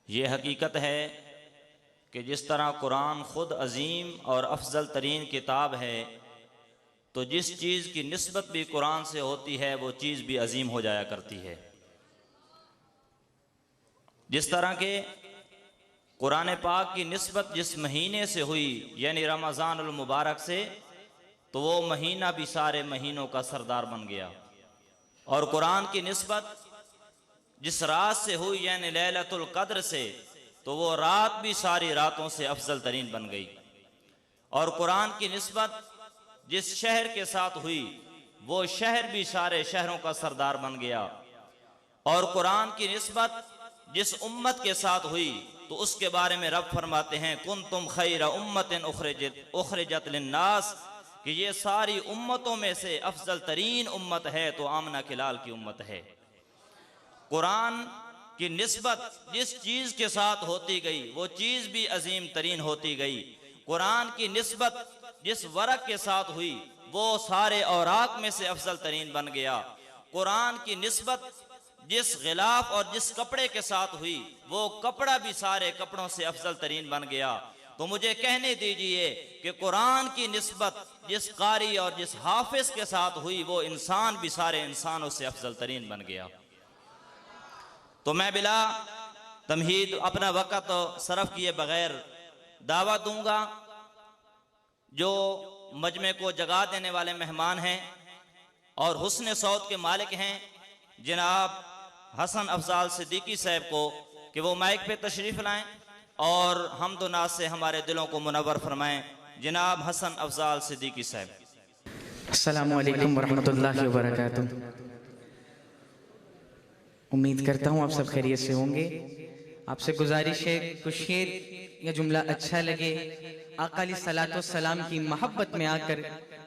یہ حقیقت ہے کہ جس طرح قرآن خود عظیم اور افضل ترین کتاب ہے، تو جس چیز کی نسبت بھی قرآن سے ہوتی ہے وہ چیز بھی عظیم ہو جایا کرتی ہے۔ جس طرح کہ قرآن پاک کی نسبت جس مہینے سے ہوئی یعنی رمضان المبارک سے، تو وہ مہینہ بھی سارے مہینوں کا سردار بن گیا، اور قرآن کی نسبت جس رات سے ہوئی یعنی لیلۃ القدر سے، تو وہ رات بھی ساری راتوں سے افضل ترین بن گئی، اور قرآن کی نسبت جس شہر کے ساتھ ہوئی وہ شہر بھی سارے شہروں کا سردار بن گیا، اور قرآن کی نسبت جس امت کے ساتھ ہوئی تو اس کے بارے میں رب فرماتے ہیں کنتم خیر امت اخرجت للناس، کہ یہ ساری امتوں میں سے افضل ترین امت ہے تو آمنہ کے لال کی امت ہے۔ قرآن کی نسبت جس چیز کے ساتھ ہوتی گئی وہ چیز بھی عظیم ترین ہوتی گئی، قرآن کی نسبت جس ورق کے ساتھ ہوئی وہ سارے اوراق میں سے افضل ترین بن گیا، قرآن کی نسبت جس غلاف اور جس کپڑے کے ساتھ ہوئی وہ کپڑا بھی سارے کپڑوں سے افضل ترین بن گیا۔ تو مجھے کہنے دیجئے کہ قرآن کی نسبت جس قاری اور جس حافظ کے ساتھ ہوئی وہ انسان بھی سارے انسانوں سے افضل ترین بن گیا۔ تو میں بلا تمہید اپنا وقت صرف کیے بغیر دعوت دوں گا، جو مجمع کو جگا دینے والے مہمان ہیں اور حسن صوت کے مالک ہیں جناب حسن افضال صدیقی صاحب کو، کہ وہ مائک پہ تشریف لائیں اور حمد و ناز سے ہمارے دلوں کو منور فرمائیں۔ جناب حسن افضال صدیقی صاحب۔ السلام علیکم ورحمۃ اللہ وبرکاتہ۔ امید کرتا ہوں آپ سب خیریت سے ہوں گے۔ آپ سے گزارش ہے کچھ شعر یا جملہ اچھا لگے، آقا علیہ الصلوۃ والسلام کی محبت میں آ کر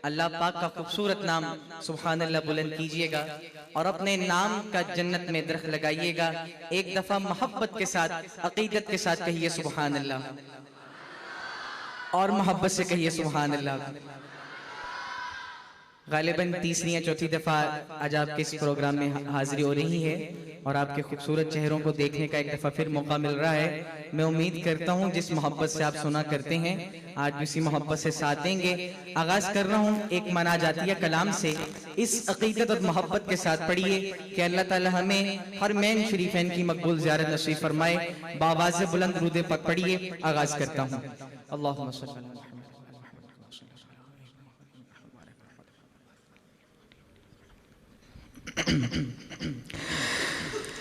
اللہ پاک کا خوبصورت نام سبحان اللہ بلند کیجئے گا اور اپنے نام کا جنت میں درخت لگائیے گا۔ ایک دفعہ محبت کے ساتھ عقیدت کے ساتھ کہیے سبحان اللہ، اور محبت سے کہیے سبحان اللہ۔ غالباً تیسری یا چوتھی دفعہ آج آپ کے اس پروگرام میں حاضری ہو رہی ہے اور آپ کے خوبصورت چہروں کو دیکھنے کا ایک دفعہ پھر موقع مل رہا ہے۔ میں امید کرتا ہوں جس محبت سے آپ سنا کرتے ہیں آج بھی اسی محبت سے ساتھ دیں گے۔ آغاز کر رہا ہوں ایک مناجاتیہ کلام سے، اس عقیدت اور محبت کے ساتھ پڑھیے کہ اللہ تعالی ہمیں حرمین شریفین کی مقبول زیارت نصیب فرمائے۔ بآواز بلند درود پاک پڑھیے۔ آغاز کرتا ہوں۔ اللہم صلی اللہ علیہ وسلم۔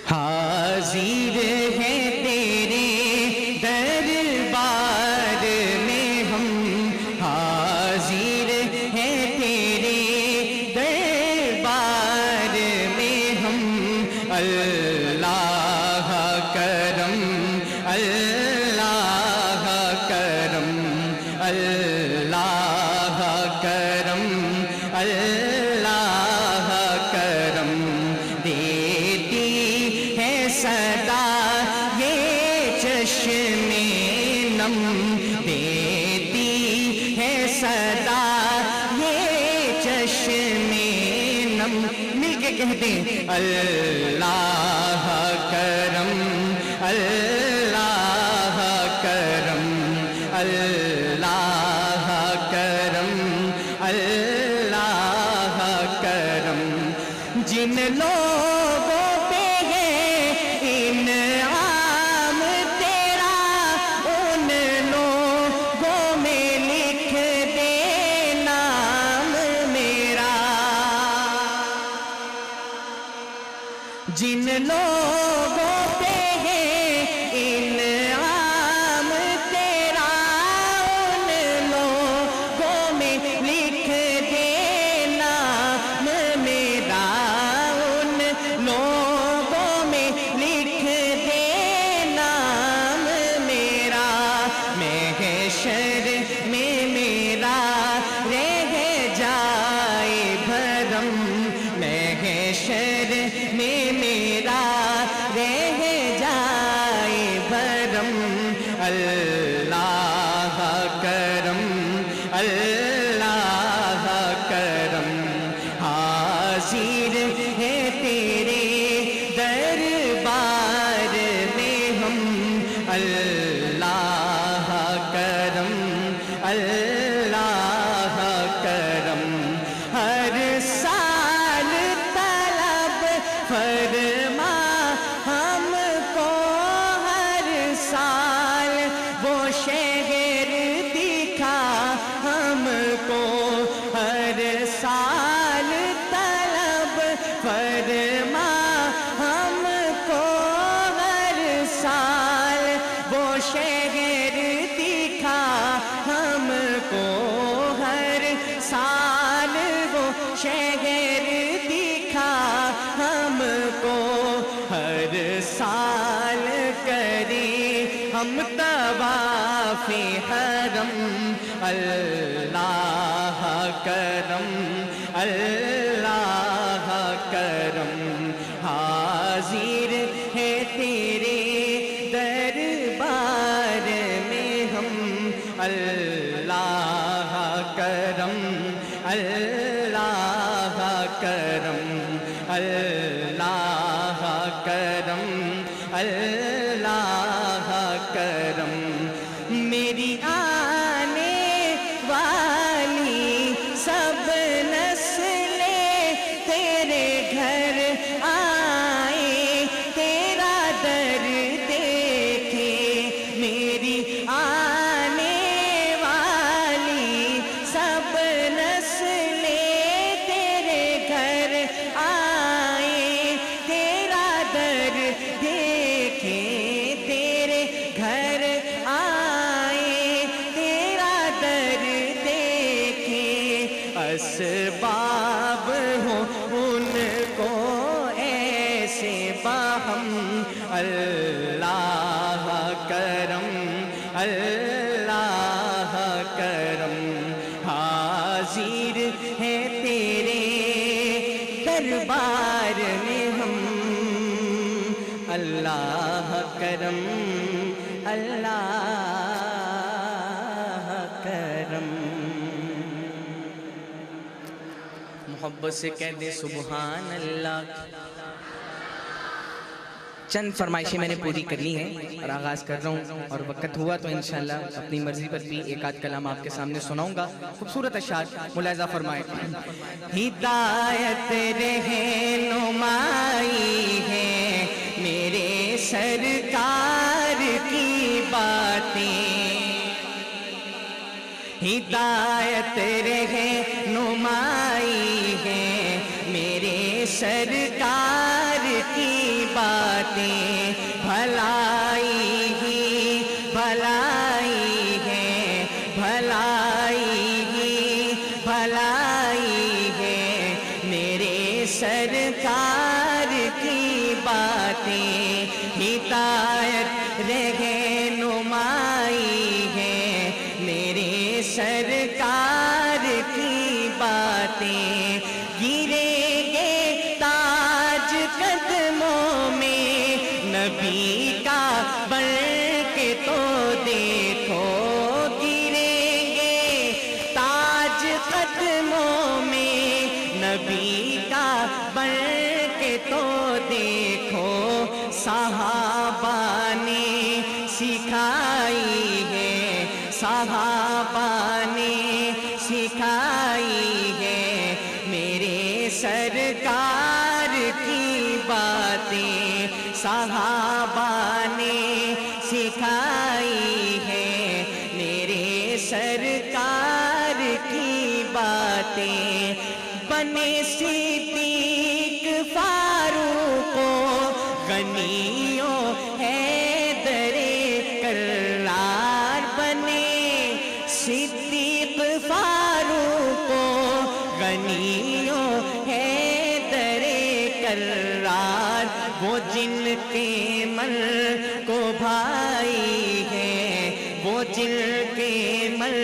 حاضر ہیں تیرے دربار میں ہم، حاضر ہیں تیرے دربار میں ہم، اللہ کرم اللہ کرم اللہ کرم اللہ کرم، دیتی ہے صدا یہ چشم نم، دیتی ہے صدا یہ چشم نم، مل کے کہتے ہیں اللہ کرم اللہ کرم اللہ کرم اللہ کرم، جن لوگوں پہ ہے انعام تیرا ان لوگوں میں لکھ دے نام میرا، جن لوگوں پہ ہے انعام تیرا ان لوگوں میں لکھ دے نام میرا، ان لوگوں میں لکھ دے نام میرا، محشر میں میرا رہ جائے بھرم، محشر میں میرا رہ جائے بھرم، اللہ کرم اللہ کرم، حاضر ہے تیرے دربار میں ہم، اللہ کرم اللہ کرم ہر سال طلب فرما ہم کو ہر سال وہ شہر دکھا ہم کو ہر سال طلب فرما ہم کو ہر سال وہ شہر دکھا ہم کو ہر سال وہ شہر دکھا ہم کو ہر سال کریں ہم طواف حرم اللہ کرم اللہ کرم حاضر ہے تیرے دربار میں ہم اللہ کرم اللہ کرم اللہ کرم اللہ کرم میری آنے والی سب نسلیں تیرے گھر آئے تیرا در دیکھے میری آنے والی سب نسلیں تیرے گھر آئے تیرا در دیکھے تیرے گھر آئے تیرا در دیکھے اسباب ہوں ان کو ایسے باہم اللہ کرم اللہ کرم حاضر ہے تیرے دربار میں ہم اللہ کرم اللہ کرم محبت سے کہہ دے سبحان اللہ چند فرمائشیں میں نے پوری کرنی ہیں اور آغاز کر رہا ہوں اور وقت ہوا تو انشاءاللہ اپنی مرضی پر بھی ایک آدھ کلام آپ کے سامنے سناؤں گا خوبصورت اشعار ملاحظہ فرمائیں ہدایت رہنمائی ہے میرے سرکار کی باتیں ہدایت رہنمائی ہے میرے سرکار کی باتیں بھلائی ہی بھلائی ہے بھلائی ہی بھلائی ہے میرے سرکار کی باتیں ہدایت رہنمائی ہے میرے سرکار کی باتیں گریں گے تاج قدموں میں نبی کا بن کے تو دیکھو گریں گے تاج قدموں میں نبی کا بن کے تو دیکھو صحابہ نے سکھائی ہے صحابہ نے سکھائی ہے میرے سرکار کی باتیں صحابہ نے سکھائی ہے میرے سرکار کی باتیں بنے صدیق فاروق غنیوں حیدر کرار بنے صدیق فاروق غنیوں حیدر کرار وہ جن کے من کو بھائی ہے وہ جن کے من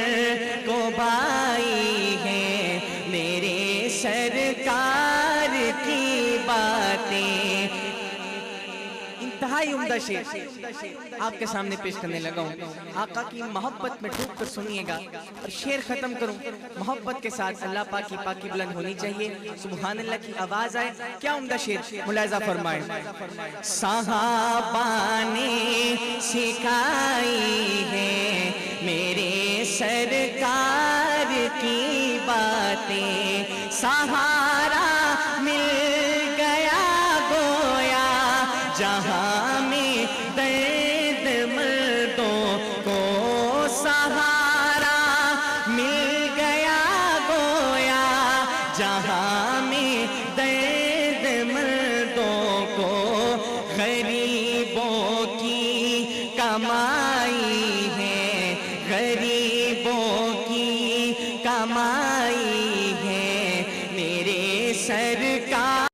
کو بھائی ہے میرے سرکار کی باتیں انتہائی عمدہ شعر آپ کے سامنے پیش کرنے لگا ہوں آقا کی محبت میں ڈوب کر سنیے گا اور شعر ختم کروں محبت کے ساتھ اللہ پاک کی پاکی بلند ہونی چاہیے سبحان اللہ کی آواز آئے کیا عمدہ شعر ملاحظہ فرمائیں صحابہ نے سکھائی ہے میرے سرکار کی باتیں، سہارا مل گیا گویا جہاں میں درد مردوں کو، سہارا مل گیا گویا جہاں میں درد مردوں کو، غریبوں کی کمائی ہے، غریبوں کی کمائی ہے میرے سرکار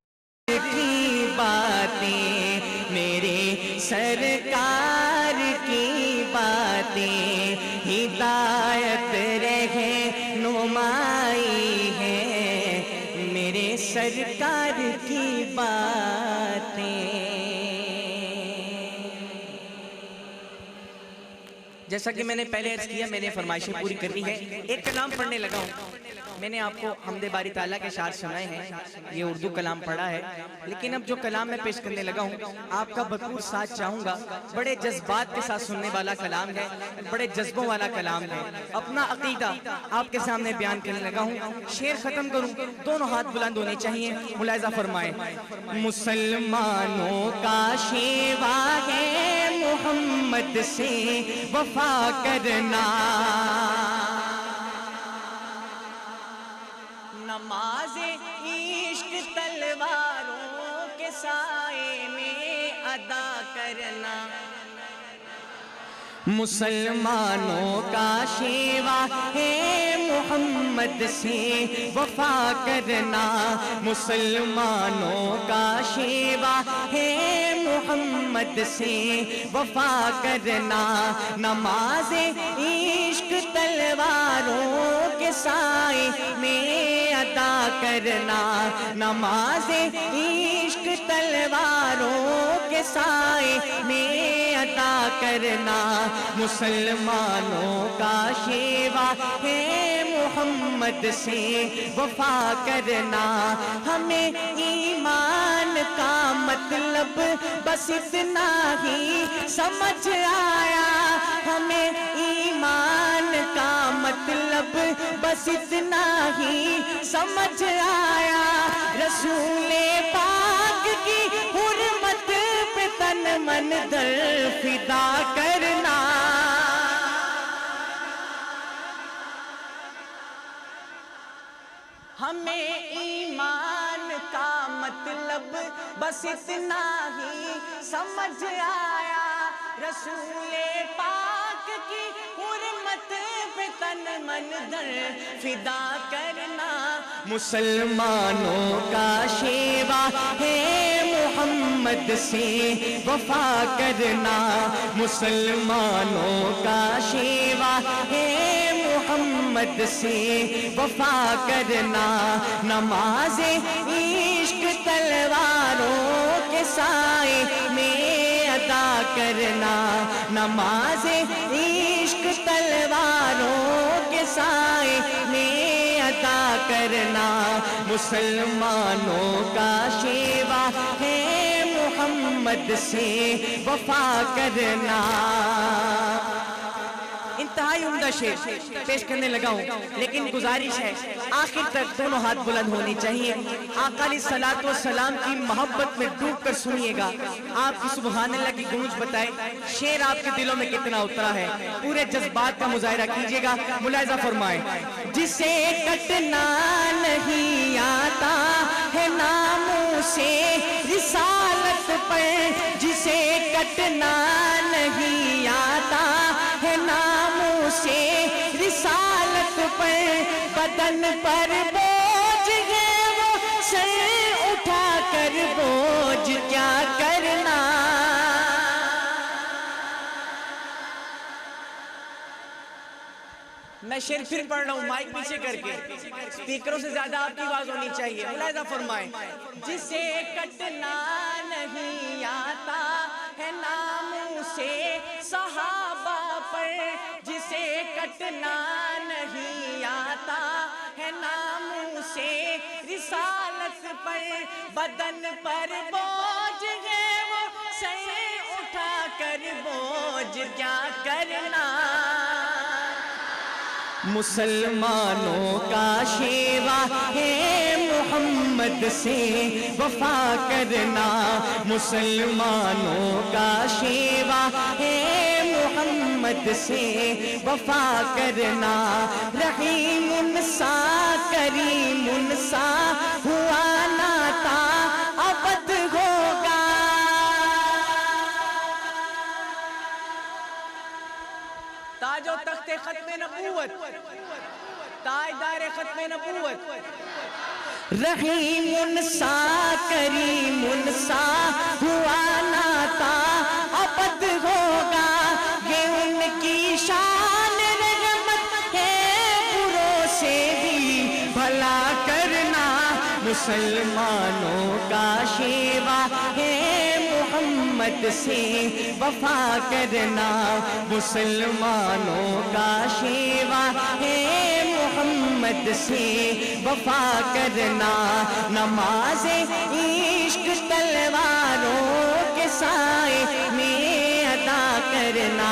کی باتیں، میرے سرکار کی باتیں، ہدایت رہنمائی ہے میرے سرکار کی باتیں۔ جیسا کہ میں نے پہلے عرض کیا، میں نے فرمائشیں پوری کرنی ہے، ایک کلام پڑھنے لگا ہوں۔ میں نے آپ کو حمد باری تعالیٰ کے اشعار سنائے ہیں، یہ اردو کلام پڑھا ہے، لیکن اب جو کلام میں پیش کرنے لگا ہوں آپ کا بھرپور ساتھ چاہوں گا۔ بڑے جذبات کے ساتھ سننے والا کلام ہے، بڑے جذبوں والا کلام ہے، اپنا عقیدہ آپ کے سامنے بیان کرنے لگا ہوں۔ شعر ختم کروں، دونوں ہاتھ بلند ہونے چاہیے، ملاحظہ فرمائیں۔ مسلمانوں کا شیوا ہے محمد سے وفا کرنا، نماز عشق تلواروں کے سائے میں ادا کرنا، مسلمانوں کا شیوا ہے محمد سے وفا کرنا، مسلمانوں کا شیوا ہے محمد سے وفا کرنا، نماز عشق تلواروں کے سائے میں ادا کرنا، نماز عشق تلواروں کے سائے میں ادا کرنا، مسلمانوں کا شیوا ہے محمد سے وفا کرنا، ہمیں ایمان کا مطلب بس اتنا ہی سمجھ آیا، ہمیں ایمان کا مطلب بس اتنا ہی سمجھ آیا، رسول پاک کی حرمت پہ تن من در فدا کرنا، ہمیں ایمان کا مطلب بس اتنا ہی سمجھ آیا، رسول پاک کی حرمت پہ تن من در فدا کرنا، مسلمانوں کا شیوا ہے محمد سے وفا کرنا، مسلمانوں کا شیوا ہے محمد سے وفا کرنا، نماز عشق تلواروں کے سائے میں ادا کرنا، نماز عشق تلواروں کے سائے میں ادا کرنا، مسلمانوں کا شیوا ہے محمد سے وفا کرنا۔ انتہائی عمدہ شعر پیش کرنے لگا ہوں، لیکن گزارش ہے آخر تک دونوں ہاتھ بلند ہونے چاہیے، آقا علیہ الصلوۃ والسلام کی محبت میں ڈوب کر سنیے گا، آپ کی سبحان اللہ کی گونج بتائے شعر آپ کے دلوں میں کتنا اترا ہے، پورے جذبات کا مظاہرہ کیجیے گا، ملاحظہ فرمائیں۔ جسے کٹنا نہیں آتا ہے ناموں سے رسالت پر، جسے کٹنا نہیں آتا ہے ناموں سے رسالت پر، بدن پر بوجھ ہے وہ سر اٹھا کر بوجھ کیا کرنا، میں شعر پھر پڑھ رہا ہوں مائک پیچھے کر کے، سپیکروں سے زیادہ آپ کی آواز ہونی چاہیے، ملاحظہ فرمائیں۔ جسے کٹنا نہیں آتا ہے ناموں سے صحابہ پر، جسے کٹنا نہیں آتا ہے ناموں سے رسالت پر، بدن پر بوجھ ہے وہ سر اٹھا کر بوجھ سمجھ کیا کرنا، مسلمانوں کا شیوا ہے محمد سے وفا کرنا، مسلمانوں کا شیوا ہے محمد سے وفا کرنا، رحیم سا کریم سا ہوا ناتا ابد ہوگا، تاج و تخت ختم نبوت، تاجدار ختم نبوت، رحیم سا کریم سا ہوا ناتا ابد ہوگا، یہ ان کی شان رحمت ہے بروں سے بھی بھلا کرنا، مسلمانوں کا شیوا ہے محمد سے وفا کرنا، مسلمانوں کا شیوا ہے محمد سے وفا کرنا، نماز عشق تلواروں کے سائے میں ادا کرنا،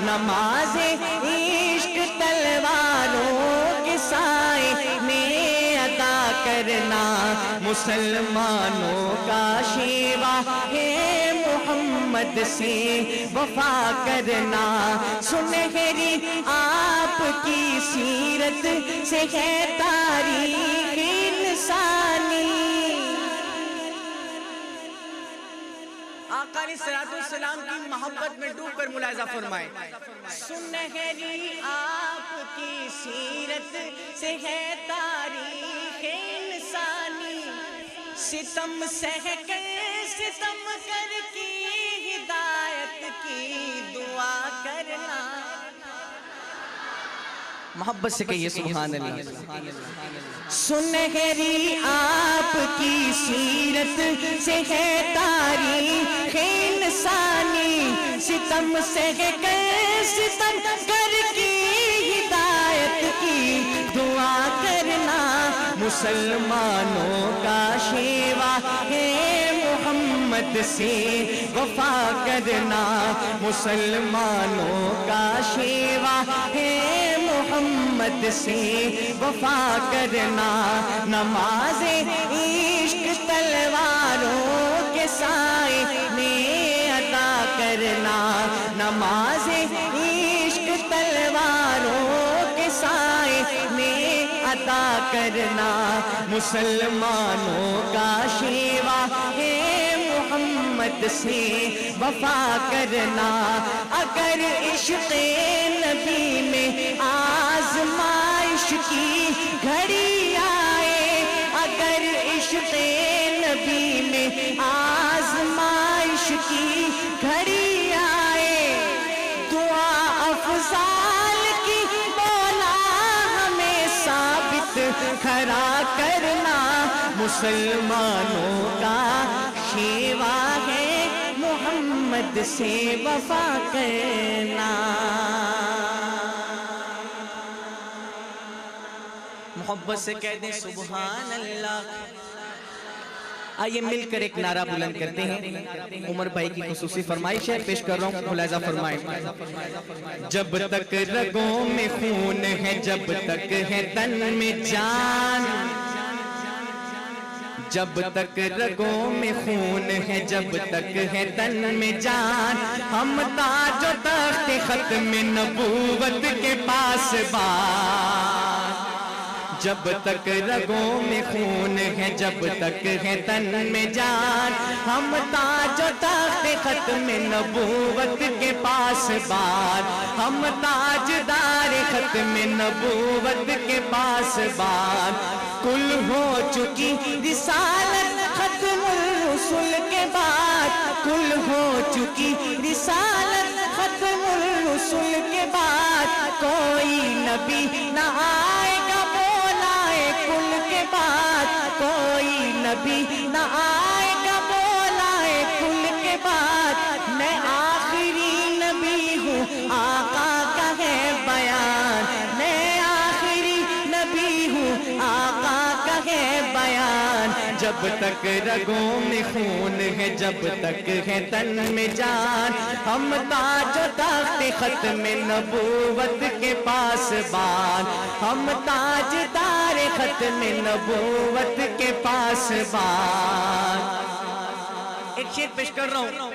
نماز عشق تلواروں کے سائے میں ادا کرنا، مسلمانوں کا شیوا ہے محمد سے وفا کرنا، سنہری آپ کی سیرت سے ہے تاریخ انسانی، آقا علیہ السلام کی محبت میں ڈوب کر ملاحظہ فرمائیں، سنہری آپ کی سیرت سے ہے تاریخ انسانی، ستم سہ کر ستم کر کی ہدایت کی دعا کرنا، محبت سے کہیے سبحان اللہ، سنہری آپ کی سیرت سے ہے تاریخ انسانی، ستم سہ کر ستم کر کی ہدایت کی دعا کرنا، مسلمانوں کا شیوا ہے محمد سے وفا کرنا، مسلمانوں کا شیوا ہے محمد سے وفا کرنا، نماز عشق تلواروں کے سائے میں ادا کرنا، نماز عشق تلواروں کے سائے میں ادا کرنا، مسلمانوں کا شیوا ہے محمد سے وفا کرنا، اگر عشق نبی میں آزمائش کی گھڑی آئے، اگر عشق نبی میں آزمائش کی گھڑی آئے، دعا افضال کی مولا ہمیں ثابت کھڑا کرنا، مسلمانوں کا شیوا ہے محمد سے وفا کرنا، محبت سے کہہ دیں سبحان اللہ، آئیے مل کر ایک نعرہ بلند کرتے ہیں، عمر بھائی کی خصوصی فرمائش ہے، پیش کر رہا ہوں، ملاحظہ فرمائیں، جب تک رگوں میں خون ہے، جب تک ہے تن میں جان، جب تک رگوں میں خون ہے، جب تک ہے تن میں جان، ہم تاج و تخت ختم نبوت کے پاس بات، جب تک رگوں میں خون ہے، جب تک ہے تن میں جان، ہم تاج و تخت ختم نبوت کے پاس بات، ہم تاجدار ختم نبوت کے پاس بات، کل ہو چکی رسالت ختم الرسل کے بعد، کل ہو چکی رسالت ختم الرسل کے بعد، کوئی نبی نہ آئے گا بولائے کل کے بعد، کوئی نبی نہ آئے گا بولائے کل کے بعد، میں آخری نبی ہوں آقا کا ہے بیان، میں آخری نبی ہوں آقا کا ہے بیان، جب جب تک رگوں میں خون ہے، جب تک ہے تن میں جان، ہم تاج و تخت ختم نبوت کے پاسبان، ہم تاجدار ختم نبوت کے پاسبان۔ ایک شعر پیش کر رہا ہوں،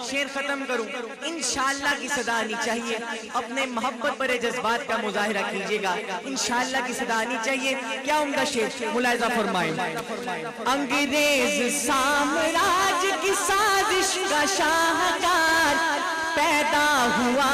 شعر ختم کروں، انشاءاللہ کی صدا آنی چاہیے، اپنے محبت برے جذبات کا مظاہرہ کیجئے گا، انشاءاللہ کی صدا آنی چاہیے۔ کیا عمدہ شعر، ملاحظہ فرمائیں۔ انگریز سامراج کی سازش کا شاہکار، پیدا ہوا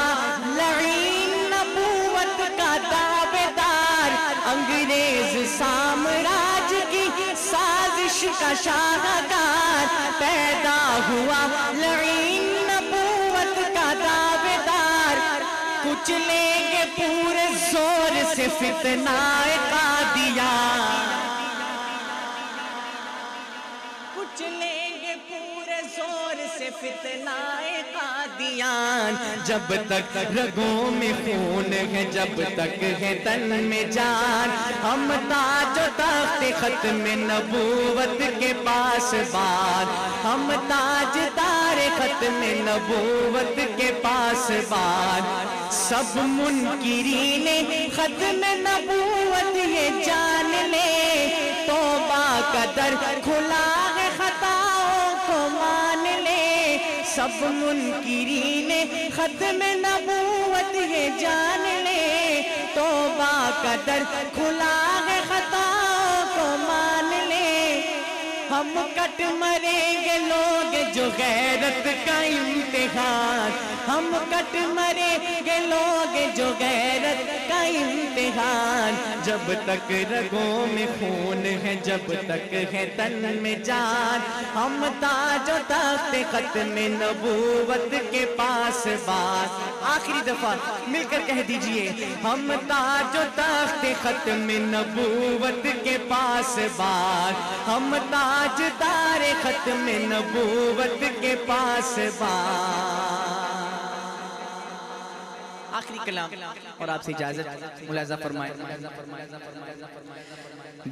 لعین نبوت کا دعویدار، انگریز سامراج کی سازش کا شاہکار، پیدا ہوا لعین نبوت کا دعویدار، کچلیں گے پورے زور سے فتنہ قادیان، کچلیں گے پورے زور سے فتنہ قادیان، جب تک رگوں میں خون ہے، جب تک ہے تن میں جان، ہم تاج و تخت ختم نبوت کے پاسبان، ہم تاجدار ختم نبوت کے پاسبان۔ سب منکرین ختم نبوت یہ جان لے، توبہ کا در کھلا ہے خطاؤں کو مان لے، سب منکرین ختم نبوت یہ جان لے، توبہ کا در کھلا ہے خطاؤں کو مان لے، ہم کٹ مریں گے لوگ جو غیرت کا امتحان، ہم کٹ مریں گے لوگ جو غیرت کا امتحان، جب تک رگوں میں خون ہے، جب تک ہے تن میں جان، ہم تاج و تخت ختم نبوت کے پاسبان۔ آخری دفعہ مل کر کہہ دیجئے، ہم تاج و تخت ختم نبوت کے پاسبان، ہم تاجدار ختم نبوت کے پاسبان۔ آخری کلام اور آپ سے اجازت، ملاحظہ فرمائیں۔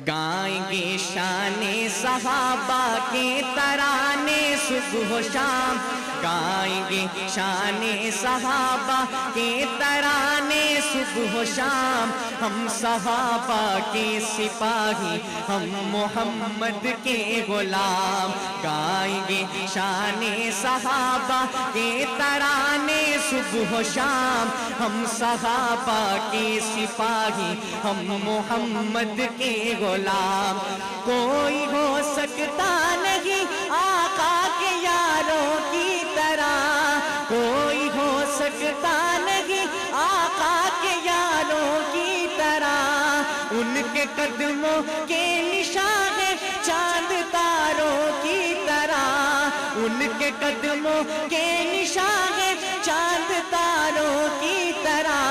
گائیں گے شان صحابہ کے ترانے صبح و شام، گائیں گے شان صحابہ کے ترانے صبح و شام، ہم صحابہ کے سپاہی، ہم محمد کے غلام، گائیں گے شان صحابہ کے ترانے صبح و شام، ہم صحابہ کے سپاہی، ہم محمد کے غلام، کوئی ہو سکتا نہیں آقا کے یاروں کی طرح، کوئی ہو سکتا نہیں آقا کے یاروں کی طرح، ان کے قدموں کے نشان ہیں چاند تاروں کی طرح، ان کے قدموں کے نشان ہیں چاند تاروں کی طرح،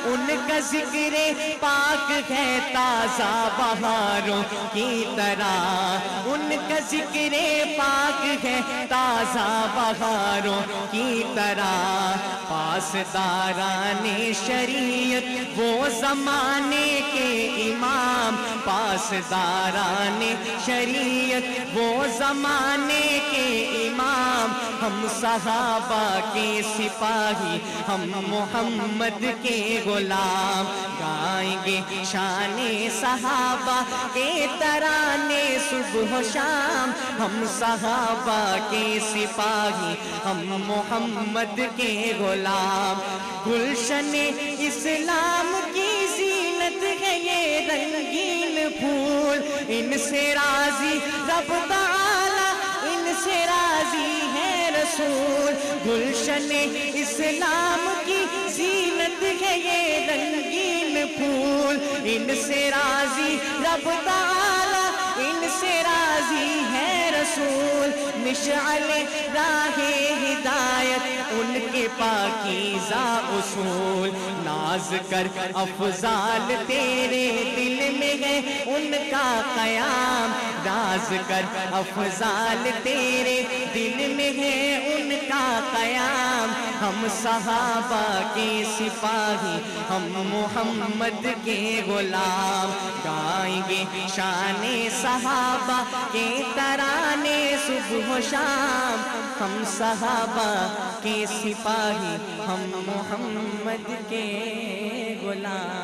ان کا ذکر پاک ہے تازہ بہاروں کی طرح، ان کا ذکر پاک ہے تازہ بہاروں کی طرح، پاسداران شریعت وہ زمانے کے امام، پاسداران شریعت وہ زمانے کے امام، ہم صحابہ کے سپاہی، ہم محمد کے غلام، گائیں گے شان صحابہ کے ترانے صبح و شام، ہم صحابہ کے سپاہی، ہم محمد کے غلام، گلشن اسلام کی زینت ہے یہ رنگین پھول، ان سے راضی رب تعالی، ان سے راضی ہے رسول، گلشن اسلام کی زینت ہے یہ رنگین پھول، ان سے راضی رب تعالی، ان سے راضی ہے رسول، مشعل راہ ہدایت ان کے پاکیزہ اصول، ناز کر افضال تیرے دل میں ہے ان کا قیام، ناز کر افضال تیرے دل میں ہے ان کا قیام، ہم صحابہ کے سپاہی، ہم محمد کے غلام، گائیں گے شان صحابہ کے ترانے صبح و شام، ہم صحابہ کے سپاہی، ہم محمد کے غلام۔